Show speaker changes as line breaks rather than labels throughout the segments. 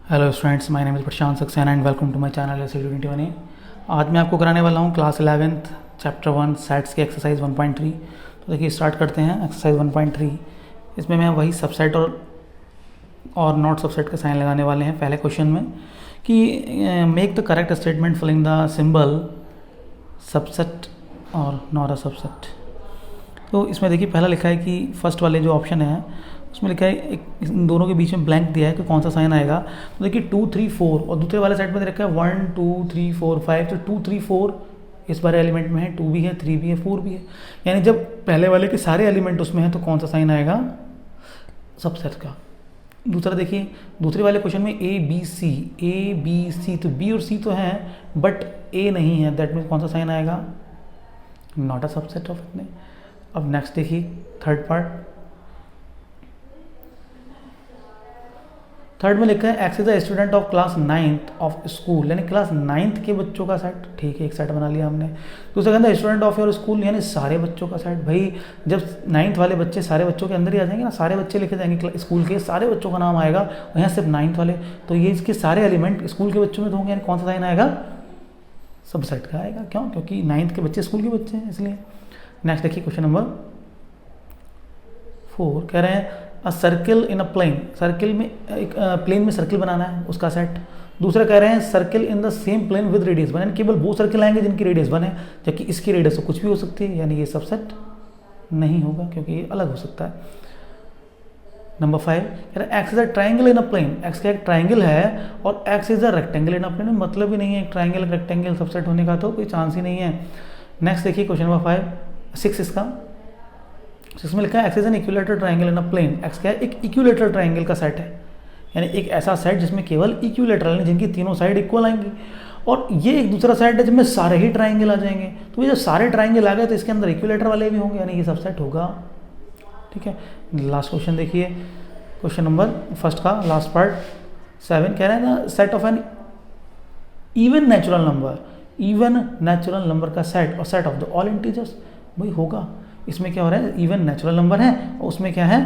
Hello students, my name is Prashant Saxena and welcome to my channel SC21। आज मैं आपको कराने वाला हूँ क्लास 11th चैप्टर 1 सेट्स के एक्सरसाइज 1.3। तो देखिए स्टार्ट करते हैं एक्सरसाइज 1.3। इसमें मैं वही सबसेट और नॉट सबसेट का साइन लगाने वाले हैं पहले क्वेश्चन में कि make the correct statement filling the symbol subset और नॉट अ सबसेट। तो इसमें देखिए पहला लिखा है कि फर्स्ट वाले जो ऑप्शन है उसमें लिखा है इन दोनों के बीच में ब्लैंक दिया है कि कौन सा साइन आएगा। तो देखिए 2 3 4 और दूसरे वाले साइड में दे रखा है 1 2 3 4 5। तो 2 3 4 इस बारे एलिमेंट में है, 2 भी है, 3 भी है, 4 भी है। यानी जब पहले वाले के सारे एलिमेंट उसमें हैं तो कौन सा साइन आएगा? सबसेट का। दूसरा देखिए दूसरे वाले क्वेश्चन में ए बी सी, तो बी और सी तो हैं बट ए नहीं है, दैट मीन्स कौन सा साइन आएगा? नॉट अ सबसेट ऑफ इतने। अब नेक्स्ट देखिए थर्ड में लिखा है x is the student of class 9th of school, यानी क्लास 9th के बच्चों का सेट। ठीक है, एक सेट बना लिया हमने। दूसरा कहता है स्टूडेंट ऑफ योर स्कूल, यानी सारे बच्चों का सेट। भाई जब 9th वाले बच्चे सारे बच्चों के अंदर ही आ जाएंगे ना, सारे बच्चे लिखे जाएंगे, स्कूल के सारे बच्चों का नाम आएगा, और यहाँ सिर्फ 9th वाले, तो ये इसके सारे एलिमेंट स्कूल के बच्चों में तो होंगे, यानी कौन सा साइन आएगा? सबसेट का आएगा। क्यों? क्योंकि 9th के बच्चे स्कूल के बच्चे हैं, इसलिए। नेक्स्ट देखिए क्वेश्चन नंबर 4 कह रहे हैं a circle in a plane, circle में एक प्लेन में सर्किल बनाना है, उसका सेट। दूसरा कह रहे हैं circle in the same plane with radius 1, यानी केवल वो सर्किल आएंगे जिनकी रेडियस 1 है, जबकि इसकी रेडियस तो कुछ भी हो सकती है, यानी ये सबसेट नहीं होगा क्योंकि ये अलग हो सकता है। नंबर 5 कह रहे हैं x is a triangle in a plane, x का एक ट्राइंगल है और x is a rectangle in a plane, मतलब ही नहीं है ट्राइंगल रेक्टेंगल सबसेट होने का, तो कोई चांस ही नहीं है। नेक्स्ट देखिए क्वेश्चन नंबर 6 इसका। इसमें लिखा है x is an equilateral triangle in a plane, x क्या है? एक इक्विलेटरल ट्राइंगल का सेट है, यानी एक ऐसा सेट जिसमें केवल इक्विलेटरल जिनकी तीनों साइड इक्वल आएंगी, और ये एक दूसरा सेट है जिसमें सारे ही ट्राइंगल आ जाएंगे। तो ये जब सारे ट्राइंगल आ गए तो इसके अंदर इक्विलेटर वाले भी होंगे, यानी ये सबसेट होगा। ठीक है, लास्ट क्वेश्चन देखिए, क्वेश्चन नंबर फर्स्ट का लास्ट पार्ट 7 कह रहे हैं ना set of an even natural number, even natural number का सेट और set of the all integers. भाई होगा, इसमें क्या हो रहा है? इवन नेचुरल नंबर है और उसमें क्या है?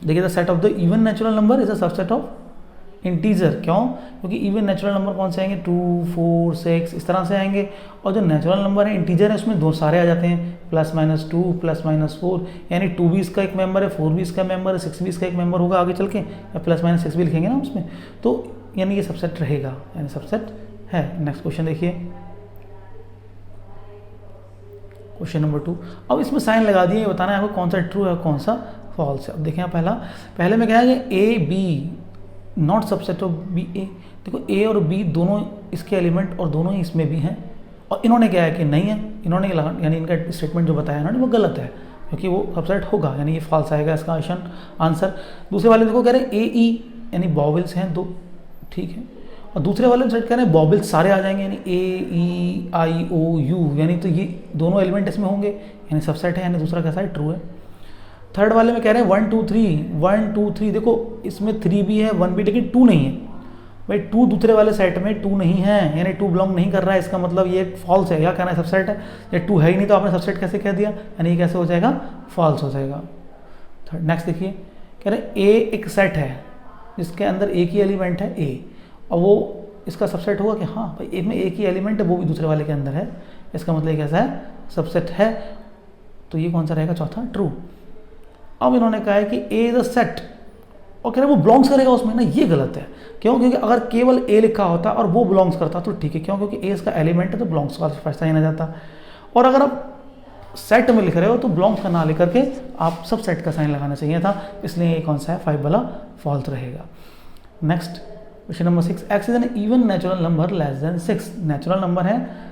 देखिए the set of the even natural number is a subset of integer. क्यों? क्योंकि इवन नेचुरल नंबर कौन से आएंगे? 2 4 6 इस तरह से आएंगे, और जो नेचुरल नंबर है इंटीजर है उसमें दो सारे आ जाते हैं, +-2 +-4, यानी 2 भी इसका एक मेंबर है, 4 भी इसका मेंबर है, 6 भी इसका एक मेंबर होगा आगे चल के, या +-6 भी लिखेंगे ना उसमें, तो यानी ये सबसेट रहेगा, यानी सबसेट है। नेक्स्ट क्वेश्चन देखिए क्वेश्चन नंबर 2। अब इसमें साइन लगा दिए, बताना है आपको कौन सा ट्रू है कौन सा फॉल्स है। अब देखें आप पहले में क्या है कि A B not subset of B A. देखो ए और बी दोनों इसके एलिमेंट और दोनों ही इसमें भी हैं, और इन्होंने क्या है कि नहीं है, इन्होंने यानी इनका स्टेटमेंट जो बताया ना वो गलत है, क्योंकि वो सबसेट होगा, यानी ये फॉल्स आएगा इसका आंसर। दूसरे वाले देखो कह रहे हैं ए ई, यानी बॉवल्स हैं 2, ठीक है, और दूसरे वाले में सेट कह रहे हैं बॉबल्स सारे आ जाएंगे, यानी ए ई आई ओ यू, यानी तो ये दोनों एलिमेंट इसमें होंगे, यानी सबसेट है, यानी दूसरा कैसा है? ट्रू है। थर्ड वाले में कह रहे हैं 1 2 3, देखो इसमें 3 भी है 1 भी, लेकिन 2 नहीं है। भाई 2 दूसरे वाले सेट में 2 नहीं है, यानी 2 बिलोंग नहीं कर रहा है, इसका मतलब ये फॉल्स है। क्या कहना है? सबसेट है। ये 2 है ही नहीं तो आपने सबसेट कैसे कह दिया, यानी ये कैसे हो जाएगा? फॉल्स हो जाएगा। थर्ड नेक्स्ट देखिए कह रहे हैं ए एक सेट है जिसके अंदर एक ही एलिमेंट है ए, और वो इसका सबसेट होगा कि हाँ भाई एक में एक ही एलिमेंट है, वो भी दूसरे वाले के अंदर है, इसका मतलब कैसा है? सबसेट है। तो ये कौन सा रहेगा? चौथा ट्रू। अब इन्होंने कहा है कि ए इज अ सेट, और कह रहे हैं वो बिलोंग्स करेगा उसमें ना, ये गलत है। क्यों? क्योंकि अगर केवल ए लिखा होता और वो बिलोंग्स करता तो ठीक है। क्यों? क्योंकि ए इसका एलिमेंट है तो बिलोंग्स का फर्स्ट साइन आ जाता, और अगर आप सेट में लिख रहे हो तो बिलोंग्स का ना लेकर के आप सब सेट का साइन लगाना चाहिए था, इसलिए ये कौन सा है? 5 वाला फॉल्स रहेगा। Next question number 6 x is N even natural number less than 6, natural number है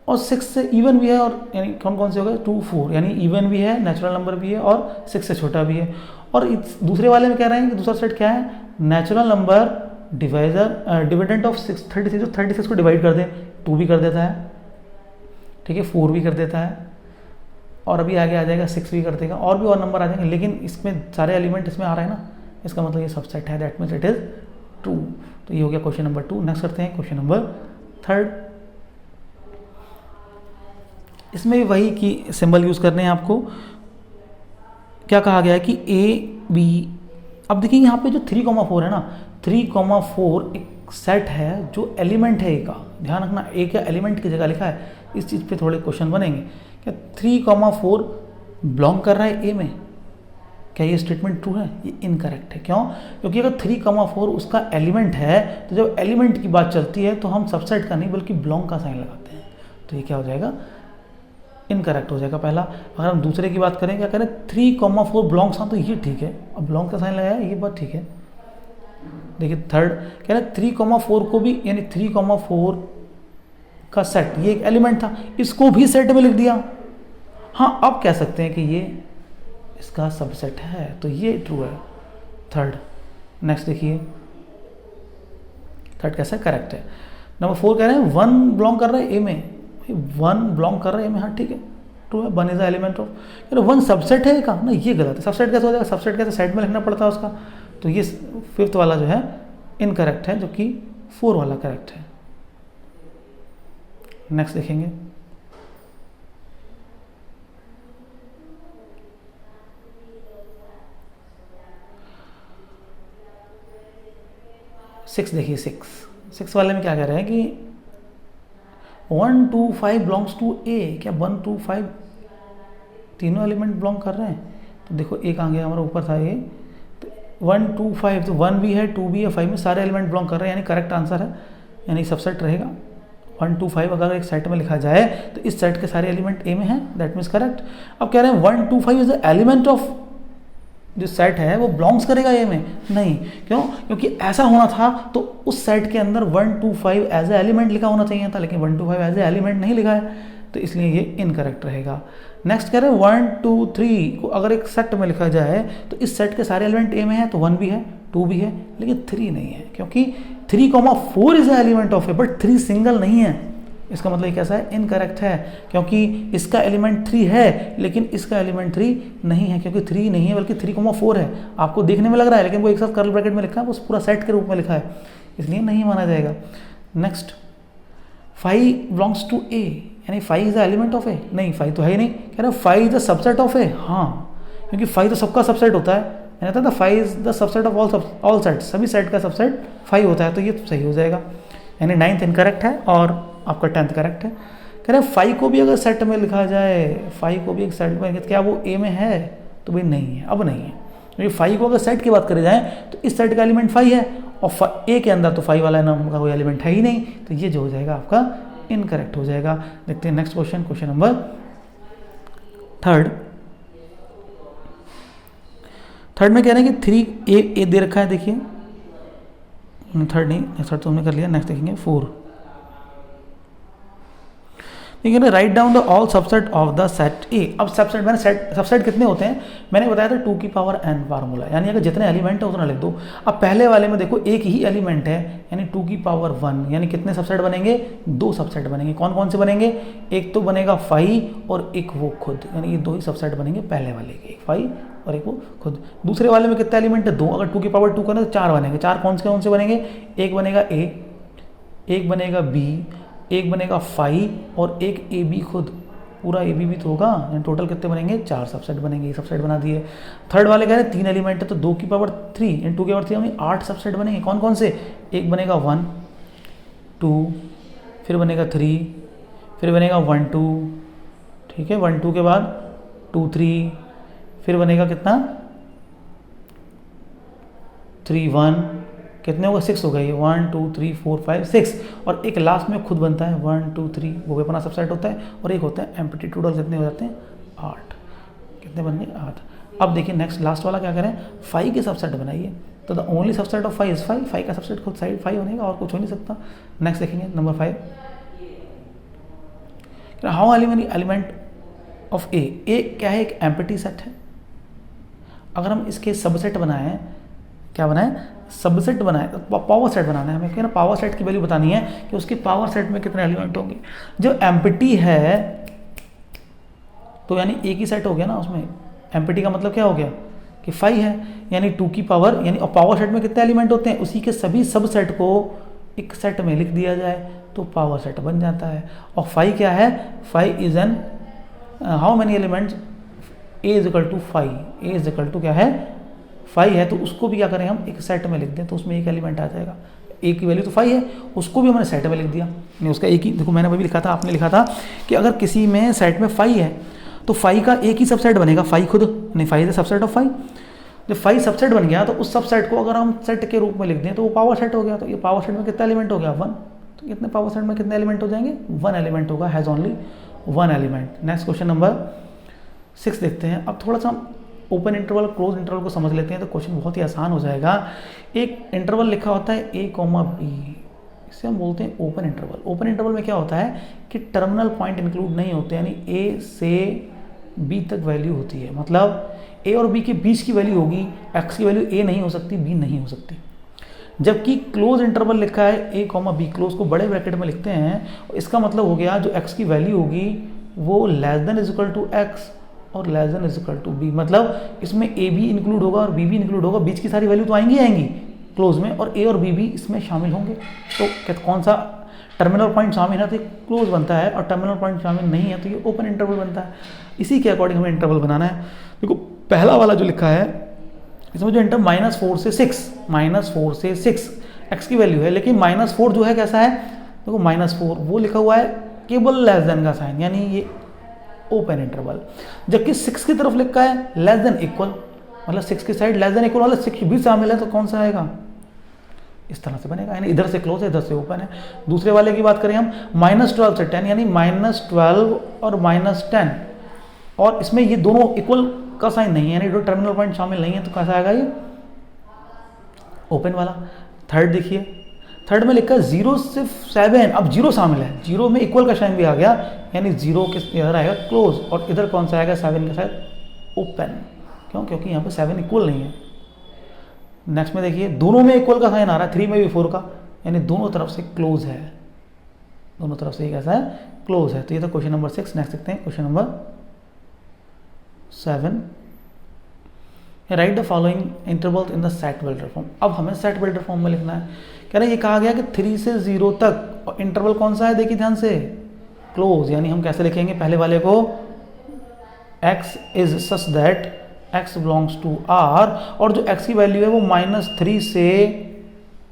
और 6 से इवन भी है, और यानी कौन कौन से हो गए? 2 4, यानी इवन भी है, नेचुरल नंबर भी है, और 6 से छोटा भी है। और दूसरे वाले में कह रहे हैं कि दूसरा सेट क्या है? नेचुरल नंबर डिविडेंट ऑफ 36, जो 36 को डिवाइड कर दे 2 भी कर देता है, ठीक है, 4 भी कर देता है, और अभी आगे आ जाएगा 6 भी कर देगा, और भी और नंबर आ जाएंगे, लेकिन इसमें सारे एलिमेंट इसमें आ रहे हैं ना, इसका मतलब ये सबसेट है, that means it is true. तो ये हो गया क्वेश्चन नंबर 2। नेक्स्ट करते हैं क्वेश्चन नंबर 3। इसमें भी वही की सिंबल यूज करने हैं आपको। क्या कहा गया है कि ए बी, अब देखिए यहाँ पे जो 3,4 है ना, 3,4 एक सेट है जो एलिमेंट है ए का। ध्यान रखना, ए का एलिमेंट की जगह लिखा है, इस चीज़ पे थोड़े क्वेश्चन बनेंगे। क्या 3,4 बिलोंग कर रहा है ए में? क्या ये स्टेटमेंट ट्रू है? ये इनकरेक्ट है। क्यों? क्योंकि अगर 3,4 उसका एलिमेंट है तो जब एलिमेंट की बात चलती है तो हम सबसेट का नहीं बल्कि बिलोंग का साइन लगाते हैं, तो ये क्या हो जाएगा? इनकरेक्ट हो जाएगा पहला। अगर हम दूसरे की बात करें, क्या करें, 3,4 बिलोंग्स, हाँ तो ये ठीक है, अब बिलोंग का साइन लगाया, ये बात ठीक है। देखिए थर्ड कह रहे 3,4 को भी, यानी 3,4 का सेट, ये एक एलिमेंट था, इसको भी सेट में लिख दिया। हाँ, अब कह सकते हैं कि ये इसका सबसेट है, तो ये ट्रू है थर्ड। नेक्स्ट देखिए, थर्ड कैसा करेक्ट है। नंबर 4 कह रहे हैं 1 बिलोंग कर रहा है ए में, 1 बिलोंग कर रहा है ए में, हाँ ठीक है, ट्रू है, 1 is the element of, 1 subset है का ना, ये गलत है। सबसेट कैसे हो जाएगा? सबसेट कैसे सेट में लिखना पड़ता है उसका, तो ये फिफ्थ वाला जो है इनकरेक्ट है, जो कि 4 वाला करेक्ट है। नेक्स्ट देखेंगे, सिक्स देखिए, सिक्स वाले में क्या कह रहे हैं कि 1 2 5 बिलोंग्स टू ए। क्या 1 2 5 तीनों एलिमेंट बिलोंग कर रहे हैं? तो देखो एक आ गया हमारा, ऊपर था ये, तो 1 2 5, तो 1 भी है, 2 भी है, 5 में सारे एलिमेंट बिलोंग कर रहे हैं, यानी करेक्ट आंसर है, यानी सबसेट रहेगा। 1 2 5 अगर एक सेट में लिखा जाए तो इस सेट के सारे एलिमेंट ए में हैं, दैट मीन्स करेक्ट। अब कह रहे हैं 1 2 5 इज द एलिमेंट ऑफ, जो सेट है वो बिलोंग्स करेगा ए में? नहीं। क्यों? क्योंकि ऐसा होना था तो उस सेट के अंदर 1 2 5 एज ए एलिमेंट लिखा होना चाहिए था, लेकिन 1 2 5 एज ए एलिमेंट नहीं लिखा है, तो इसलिए ये इनकरेक्ट रहेगा। नेक्स्ट कह रहे हैं 1 2 3 को अगर एक सेट में लिखा जाए तो इस सेट के सारे एलिमेंट ए में है, तो 1 भी है, 2 भी है, लेकिन 3 नहीं है, क्योंकि 3,4 is a element of A, but 3 single नहीं है। इसका मतलब ये कैसा है? इनकरेक्ट है, क्योंकि इसका एलिमेंट 3 है लेकिन इसका एलिमेंट 3 नहीं है, क्योंकि 3 नहीं है बल्कि 3,4 है। आपको देखने में लग रहा है लेकिन वो एक साथ कर्ल ब्रैकेट में लिखा है, वो पूरा सेट के रूप में लिखा है, इसलिए नहीं माना जाएगा। नेक्स्ट 5 बिलोंग्स टू ए, यानी 5 इज द एलिमेंट ऑफ ए? नहीं, 5 तो है ही नहीं। कह रहे 5 इज द सबसेट ऑफ ए, हाँ, क्योंकि 5 तो सबका सबसेट होता है, यानी 5 is the subset of all set, सभी सेट का सबसेट 5 होता है, तो ये सही हो जाएगा, यानी 9th इनकरेक्ट है और आपका 10th करेक्ट है। कह रहे 5 को भी अगर सेट में लिखा जाए, 5 को भी एक सेट में, क्या वो ए में है? तो भाई नहीं है, अब नहीं है, क्योंकि 5 को अगर सेट की बात करी जाए तो इस सेट का एलिमेंट 5 है और ए के अंदर तो 5 वाला नाम का कोई एलिमेंट है ही नहीं, तो ये जो हो जाएगा आपका इनकरेक्ट हो जाएगा। देखते हैं next question, question number third में कह रहे हैं कि 3 ए दे रखा है, देखिए थर्ड नहीं, थर्ड तो हमने कर लिया। नेक्स्ट देखेंगे 4, ठीक है ना, write down the all subset of the set ए। अब सबसेट मैंने सबसेट कितने होते हैं मैंने बताया था 2 की पावर n फार्मूला, यानी अगर जितने एलिमेंट है उतना लिख दो। अब पहले वाले में देखो एक ही एलिमेंट है, यानी 2 की पावर 1, यानी कितने सबसेट बनेंगे? 2 सबसेट बनेंगे। कौन कौन से बनेंगे? एक तो बनेगा 5 और एक वो खुद, यानी ये 2 ही सबसेट बनेंगे पहले वाले के, 5 और एक वो खुद। दूसरे वाले में कितने एलिमेंट है? 2, अगर 2 की पावर 2 करना तो 4 बनेंगे। 4 कौन से बनेंगे? एक बनेगा ए, एक बनेगा बी, एक बनेगा 5 और एक ए बी खुद, पूरा ए बी भी तो होगा, यानी टोटल कितने बनेंगे? 4 सबसेट बनेंगे, ये सबसेट बना दिए। थर्ड वाले कह रहे हैं 3 एलिमेंट है तो 2 की पावर 3, यानी 2 की पावर 3 यानी 8 सबसेट बनेंगे। कौन कौन से? एक बनेगा 1 2, फिर बनेगा 3, फिर बनेगा 1 2, ठीक है, 1 2 के बाद 2 3, फिर बनेगा कितना? 3 1, कितने होगा? 6 हो गए, 1 2 3 4 5 6, और एक लास्ट में खुद बनता है 1 2 3, वो भी अपना सबसेट होता है, और एक होता है एम्प्टी। टोटल कितने हो जाते हैं? 8। कितने बन गए? 8। अब देखिए नेक्स्ट लास्ट वाला क्या करें? 5 के सबसेट बनाइए, तो the only subset of 5 is 5, 5 का सबसेट खुद साइड 5 बनेगा और कुछ हो नहीं सकता। नेक्स्ट देखेंगे नंबर 5, हाउ एलिमेंट ऑफ ए क्या है? एक एम्प्टी सेट है। अगर हम इसके सबसेट बनाएं, क्या बनाएं? सबसेट बनाए, पावर सेट बनाना है हमें, क्या ना, पावर सेट की वैल्यू बतानी है कि उसके पावर सेट में कितने एलिमेंट होंगे। जो एम्प्टी है तो यानी एक ही सेट हो गया ना उसमें, एम्प्टी का मतलब क्या हो गया कि 5 है, यानी 2 की पावर, यानी और पावर सेट में कितने एलिमेंट होते हैं? उसी के सभी सबसेट को एक सेट में लिख दिया जाए तो पावर सेट बन जाता है। और 5 क्या है? 5 is n, how many elements? A is equal to 5, A is equal to क्या है? 5 है तो उसको भी क्या करें हम एक सेट में लिख दें, तो उसमें एक एलिमेंट आ जाएगा। ए की वैल्यू तो 5 है, उसको भी हमने सेट में लिख दिया, नहीं उसका एक ही, देखो मैंने अभी लिखा था, आपने लिखा था कि अगर किसी में सेट में 5 है तो 5 का एक ही सबसेट बनेगा, 5 खुद, नहीं 5 इज सबसेट ऑफ 5। जब 5 सबसेट बन गया तो उस सबसेट को अगर हम सेट के रूप में लिख दें तो वो पावर सेट हो गया। तो ये पावर सेट में कितना एलिमेंट हो गया 1, तो कितने पावर सेट में कितने एलिमेंट हो जाएंगे 1 एलिमेंट होगा, has only 1 element. Next question number 6 देखते हैं। अब थोड़ा सा ओपन इंटरवल क्लोज इंटरवल को समझ लेते हैं तो क्वेश्चन बहुत ही आसान हो जाएगा। एक इंटरवल लिखा होता है a, b, इसे हम बोलते हैं ओपन इंटरवल। ओपन इंटरवल में क्या होता है कि टर्मिनल पॉइंट इंक्लूड नहीं होते, यानी a से b तक वैल्यू होती है, मतलब a और b के बीच की वैल्यू होगी, x की वैल्यू a नहीं हो सकती, b नहीं हो सकती। जबकि क्लोज इंटरवल लिखा है a, b, क्लोज को बड़े ब्रैकेट में लिखते हैं, इसका मतलब हो गया जो x की वैल्यू होगी वो less than is equal to X और less than is equal to B, मतलब इसमें a भी इंक्लूड होगा और b भी इंक्लूड होगा, बीच की सारी वैल्यू तो आएंगी क्लोज में, और a और b भी इसमें शामिल होंगे। तो कौन सा टर्मिनल पॉइंट शामिल है तो ये क्लोज बनता है, और टर्मिनल पॉइंट शामिल नहीं है तो ये ओपन इंटरवल बनता है। इसी के अकॉर्डिंग हमें इंटरवल बनाना है। देखो पहला वाला जो लिखा है इसमें जो इंटर -4 से 6 x की वैल्यू है, लेकिन -4 जो है कैसा है, देखो -4 वो लिखा हुआ है केवल लेस देन का साइन, यानी ये ओपन इंटरवल। जबकि 6 की तरफ लिखा है लेस देन इक्वल, मतलब 6 की साइड लेस देन इक्वल वाला 6 भी शामिल है, तो कौन सा आएगा, इस तरह से बनेगा, यानी इधर से क्लोज है इधर से ओपन है। दूसरे वाले की बात करें हम -12 से 10, यानी -12 और -10, और इसमें ये दोनों इक्वल का साइन नहीं है, यानी दो टर्मिनल पॉइंट शामिल नहीं है, तो कैसा आएगा ये ओपन वाला। थर्ड देखिए, थर्ड में लिखा है 0 से 7, अब 0 शामिल है, 0 में इक्वल का साइन भी आ गया, यानी 0 के इधर आएगा क्लोज, और इधर कौन सा आएगा 7 के साथ ओपन। क्यों, क्योंकि यहाँ पे 7 इक्वल नहीं है। नेक्स्ट में देखिए दोनों में इक्वल का साइन आ रहा है, 3 में भी 4 का, यानी दोनों तरफ से क्लोज है, दोनों तरफ से ये कैसा है क्लोज है। तो ये तो क्वेश्चन नंबर 6। नेक्स्ट देखते हैं question number 7। Right the following intervals in the set builder form. अब हमें सेट बिल्डर फॉर्म में लिखना है। कह रहे ये कहा गया कि 3 से 0 तक, और इंटरवल कौन सा है देखिए ध्यान से, क्लोज, यानी हम कैसे लिखेंगे, पहले वाले को x is such that x belongs to r, और जो x की वैल्यू है वो -3 से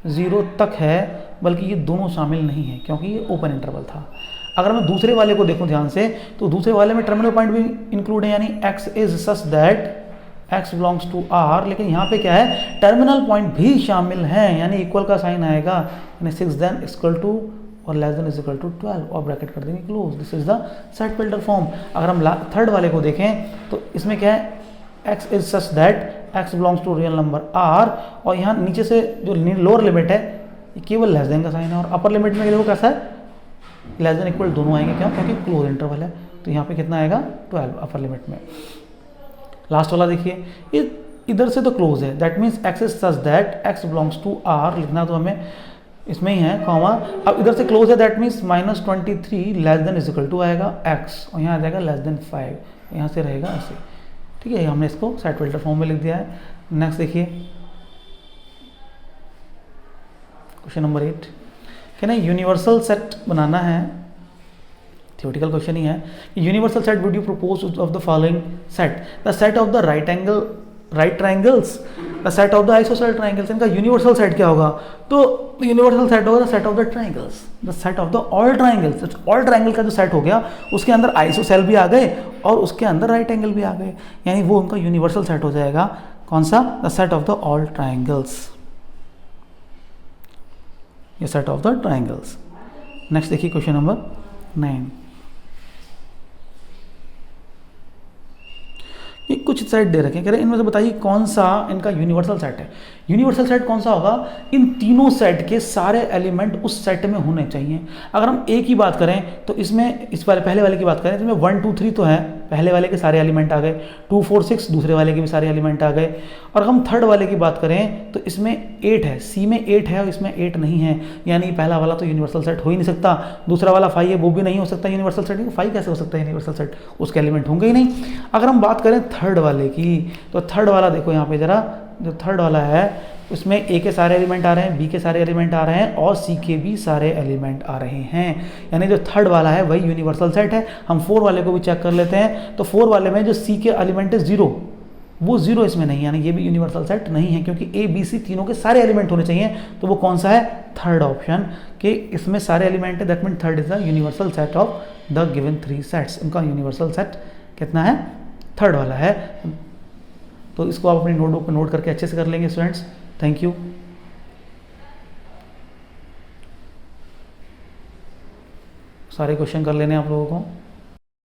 0 तक है, बल्कि ये दोनों शामिल नहीं है क्योंकि ये ओपन इंटरवल था। अगर मैं दूसरे वाले को देखूं ध्यान से, तो दूसरे वाले में टर्मिनल पॉइंट भी इंक्लूड है, यानी x is such that x belongs to r, लेकिन यहाँ पे क्या है टर्मिनल पॉइंट भी शामिल हैं, यानी इक्वल का साइन आएगा, यानी 6 देन इक्वल टू और less than is equal to 12, और ब्रैकेट कर देंगे close. This is the set builder form. अगर हम थर्ड वाले को देखें तो इसमें क्या है x is such that x belongs to real number r, और यहाँ नीचे से जो लोअर लिमिट है ये केवल लेस देन का साइन है, और अपर लिमिट में देखो कैसा है लेस देन इक्वल दोनों आएंगे, क्यों, क्योंकि क्लोज इंटरवल है। तो यहाँ पे कितना आएगा 12 अपर लिमिट में। लास्ट वाला देखिए, ये इधर से तो क्लोज है, that means x is such that x belongs to r, लिखना तो हमें इसमें ही है कॉमा। अब इधर से क्लोज है, that means -23 less than is equal to आएगा x, और यहाँ आ जाएगा लेस देन 5, यहाँ से रहेगा ऐसे, ठीक है। हमने इसको सेट बिल्डर फॉर्म में लिख दिया है। नेक्स्ट देखिए क्वेश्चन नंबर 8, कहना यूनिवर्सल सेट बनाना है, थ्योरेटिकल क्वेश्चन ही है। Universal set would you purpose of the following set, the set of the right triangles, the set of the isosceles triangles. इनका universal set क्या होगा, तो यूनिवर्सल सेट होगा the set of the triangles, the set of the all triangles. All triangle का जो set हो गया उसके अंदर आइसोसेल भी आ गए और उसके अंदर राइट एंगल भी आ गए, यानी वो उनका यूनिवर्सल सेट हो जाएगा। कौन सा, the set of the all triangles, ये set of the triangles. Next देखिए क्वेश्चन नंबर 9, ये कुछ सेट दे रखे हैं, कह रहे हैं इनमें से बताइए कौन सा इनका यूनिवर्सल सेट है। यूनिवर्सल सेट कौन सा होगा, इन तीनों सेट के सारे एलिमेंट उस सेट में होने चाहिए। अगर हम ए की बात करें तो इसमें इस वाले पहले वाले की बात करें तो इसमें 1 2 3 तो है, पहले वाले के सारे एलिमेंट आ गए, 2 4 6 दूसरे वाले के भी सारे एलिमेंट आ गए। और हम थर्ड वाले की बात करें तो इसमें 8 है, सी में 8 है और इसमें 8 नहीं है, यानी पहला वाला तो यूनिवर्सल सेट हो ही नहीं सकता। दूसरा वाला 5 है, वो भी नहीं हो सकता यूनिवर्सल सेट, 5 कैसे हो सकता है यूनिवर्सल सेट, उसके एलिमेंट होंगे ही नहीं। अगर हम बात करें थर्ड वाले की, तो थर्ड वाला देखो यहाँ पे जरा, जो थर्ड वाला है उसमें ए के सारे एलिमेंट आ रहे हैं, बी के सारे एलिमेंट आ रहे हैं और सी के भी सारे एलिमेंट आ रहे हैं, यानी जो थर्ड वाला है वही यूनिवर्सल सेट है। हम 4 वाले को भी चेक कर लेते हैं, तो 4 वाले में जो सी के एलिमेंट है 0, वो जीरो इसमें नहीं है, यानी ये भी यूनिवर्सल सेट नहीं है, क्योंकि ए बी सी तीनों के सारे एलिमेंट होने चाहिए। तो वो कौन सा है? थर्ड ऑप्शन, कि इसमें सारे एलिमेंट है, that mean third is the universal set of the given three sets. उनका यूनिवर्सल सेट कितना है? थर्ड वाला है। तो इसको आप अपनी नोटबुक पर नोट करके अच्छे से कर लेंगे स्टूडेंट्स। Thank you. सारे क्वेश्चन कर लेने आप लोगों को।